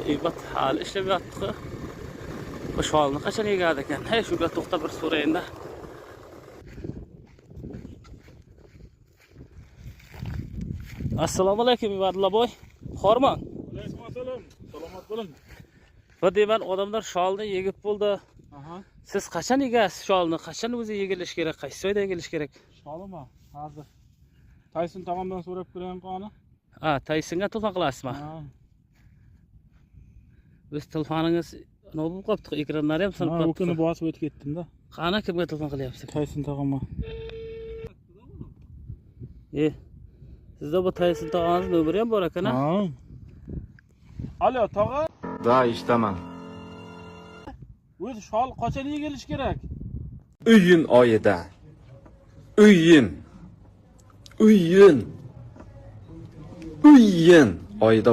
Eybat hali işlep yattık. Bu şalını kaçan yegadı eken. Hey şurada to'xta bir so'rayin da. Assalomu alaykum Ibadullo boy. Xorman. Alaykum assalom. Salomat bo'ling. Va deyman odamlar shalni yegib bo'ldi. Aha. Siz qachon yegasiz shalni? Qachon o'zi yegilish kerak? Qaysi joyda yegilish kerak? Sholimi? Hozir. Tayson tog'amdan so'rab ko'rayin qoni. Ha, Taysonga telefon qilasizmi? Ha. O'z telefoningiz nima bo'lib qopti? Ekranlari ham sinib Ha, qopti. o'kini bosib o'tib ketdim-da. Qani kimga telefon qilyapsiz? Tayson tog'amga. Sizda bu Tayson tog'angiz nomeri ham bor ekan-a? Ha. Alo, tog'a. Da ishdaman. O'zi shol qachon yegilish kerak? Uyun oyida. Uyun oyida